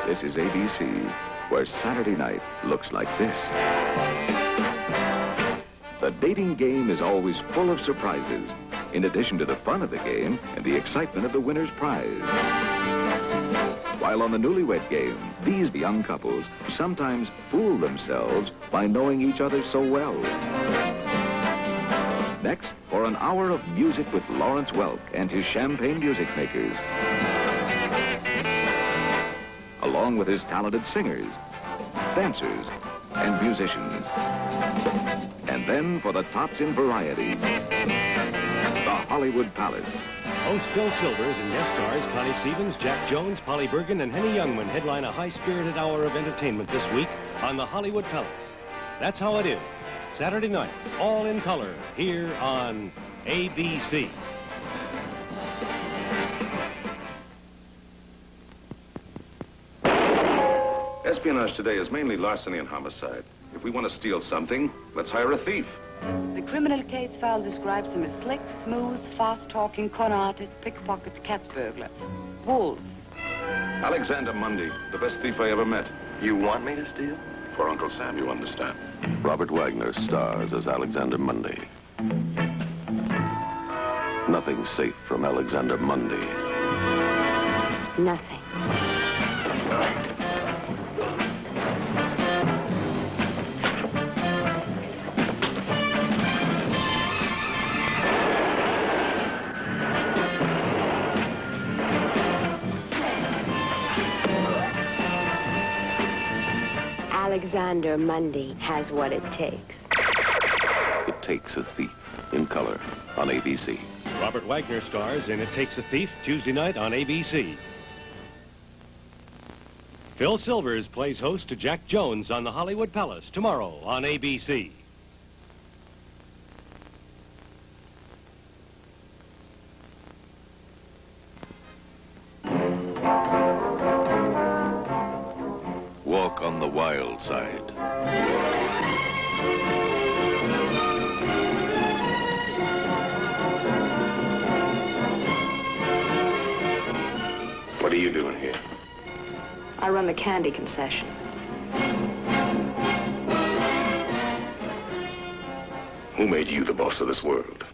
This is ABC, where Saturday night looks like this. The dating game is always full of surprises, in addition to the fun of the game and the excitement of the winner's prize. While on the Newlywed Game, these young couples sometimes fool themselves by knowing each other so well. Next, for an hour of music with Lawrence Welk and his Champagne Music Makers, along with his talented singers, dancers, and musicians. And then for the tops in variety, the Hollywood Palace. Host Phil Silvers and guest stars Connie Stevens, Jack Jones, Polly Bergen, and Henny Youngman headline a high-spirited hour of entertainment this week on the Hollywood Palace. That's how it is. Saturday night, all in color, here on ABC. Espionage today is mainly larceny and homicide. If we want to steal something, let's hire a thief. The criminal case file describes him as slick, smooth, fast-talking con artist, pickpocket, cat burglar. Wolf. Alexander Mundy, the best thief I ever met. You want me to steal? For Uncle Sam, you understand. Robert Wagner stars as Alexander Mundy. Nothing's safe from Alexander Mundy. Nothing. Alexander Mundy has what it takes. It Takes a Thief, in color, on ABC. Robert Wagner stars in It Takes a Thief, Tuesday night on ABC. Phil Silvers plays host to Jack Jones on the Hollywood Palace tomorrow on ABC. Walk on the Wild Side. What are you doing here? I run the candy concession. Who made you the boss of this world?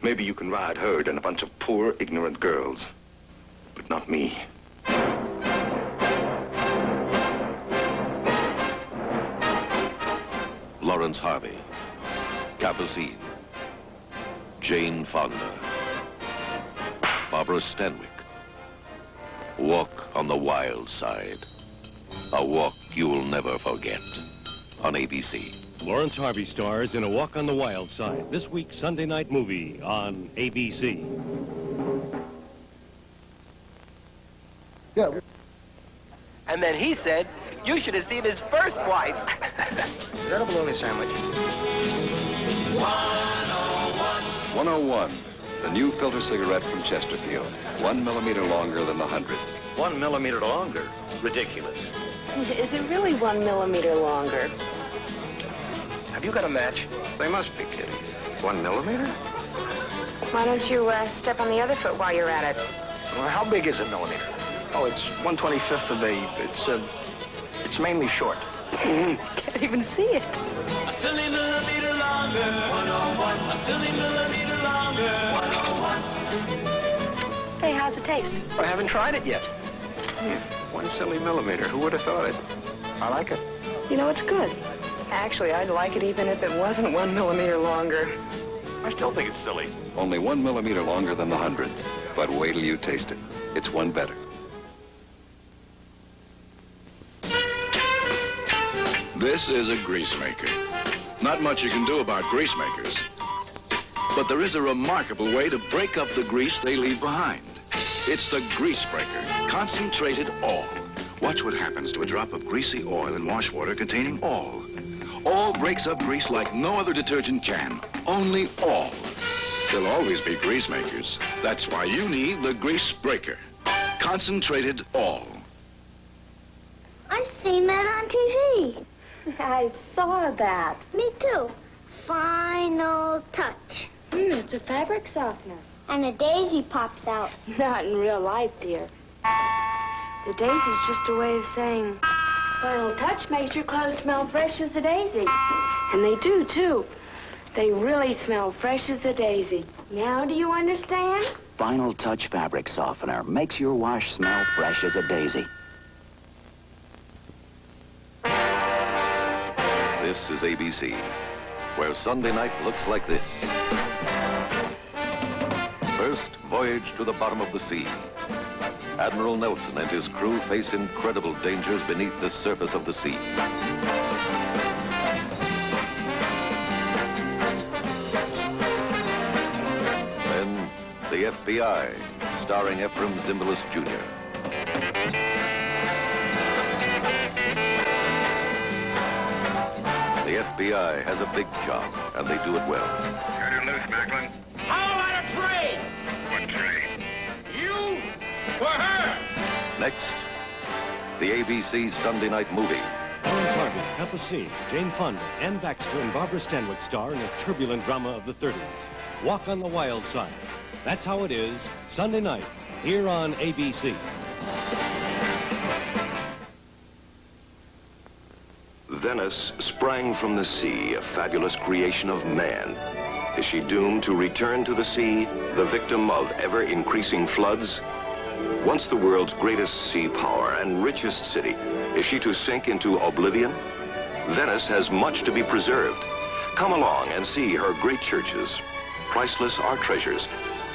Maybe you can ride herd and a bunch of poor, ignorant girls. But not me. Lawrence Harvey, Capucine, Jane Fonda, Barbara Stanwyck. Walk on the Wild Side. A walk you'll never forget. On ABC. Lawrence Harvey stars in A Walk on the Wild Side, this week's Sunday night movie on ABC. Yeah. And then he said, you should have seen his first wife. Is that a bologna sandwich? 101, the new filter cigarette from Chesterfield. 1 millimeter longer than the 100. 1 millimeter longer? Ridiculous. Is it really 1 millimeter longer? Have you got a match? They must be kidding. 1 millimeter? Why don't you step on the other foot while you're at it? Well, how big is a millimeter? Oh, it's 1/25th of a, it's mainly short. Can't even see it. A silly millimeter longer, 101. A silly millimeter longer, 101. Hey, how's it taste? I haven't tried it yet. 1 silly millimeter. Who would have thought it? I like it. You know, it's good. Actually, I'd like it even if it wasn't 1 millimeter longer. I still think it's silly. Only 1 millimeter longer than the 100s. But wait till you taste it. It's one better. This is a grease maker. Not much you can do about grease makers. But there is a remarkable way to break up the grease they leave behind. It's the Grease Breaker, concentrated all. Watch what happens to a drop of greasy oil in wash water containing all. All breaks up grease like no other detergent can. Only all. There'll always be grease makers. That's why you need the Grease Breaker. Concentrated all. I've seen that on TV. I saw that. Me too. Final touch. It's a fabric softener. And a daisy pops out. Not in real life, dear. The daisy's just a way of saying, final touch makes your clothes smell fresh as a daisy. And they do, too. They really smell fresh as a daisy. Now do you understand? Final Touch Fabric Softener makes your wash smell fresh as a daisy. This is ABC, where Sunday night looks like this. First, voyage to the bottom of the sea. Admiral Nelson and his crew face incredible dangers beneath the surface of the sea. Then, the FBI, starring Ephraim Zimbalist Jr. The FBI has a big job, and they do it well. Cut her loose, Macklin. How about a trade? What trade? You for her. Next, the ABC Sunday night movie. Alan Target, Peppa Singh, Jane Fonda, Ann Baxter, and Barbara Stanwyck star in a turbulent drama of the 30s. Walk on the Wild Side. That's how it is, Sunday night, here on ABC. Venice sprang from the sea, a fabulous creation of man. Is she doomed to return to the sea, the victim of ever-increasing floods? Once the world's greatest sea power and richest city, is she to sink into oblivion? Venice has much to be preserved. Come along and see her great churches, priceless art treasures,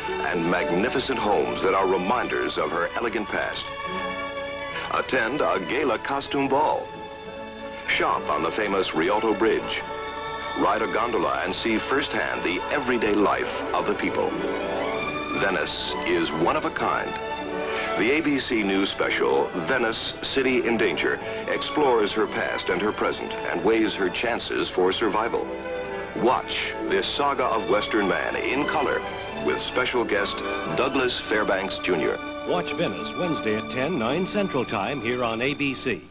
and magnificent homes that are reminders of her elegant past. Attend a gala costume ball. Shop on the famous Rialto Bridge. Ride a gondola and see firsthand the everyday life of the people. Venice is one of a kind. The ABC News special, Venice, City in Danger, explores her past and her present and weighs her chances for survival. Watch this saga of Western man in color with special guest Douglas Fairbanks Jr. Watch Venice Wednesday at 10, 9 Central Time here on ABC.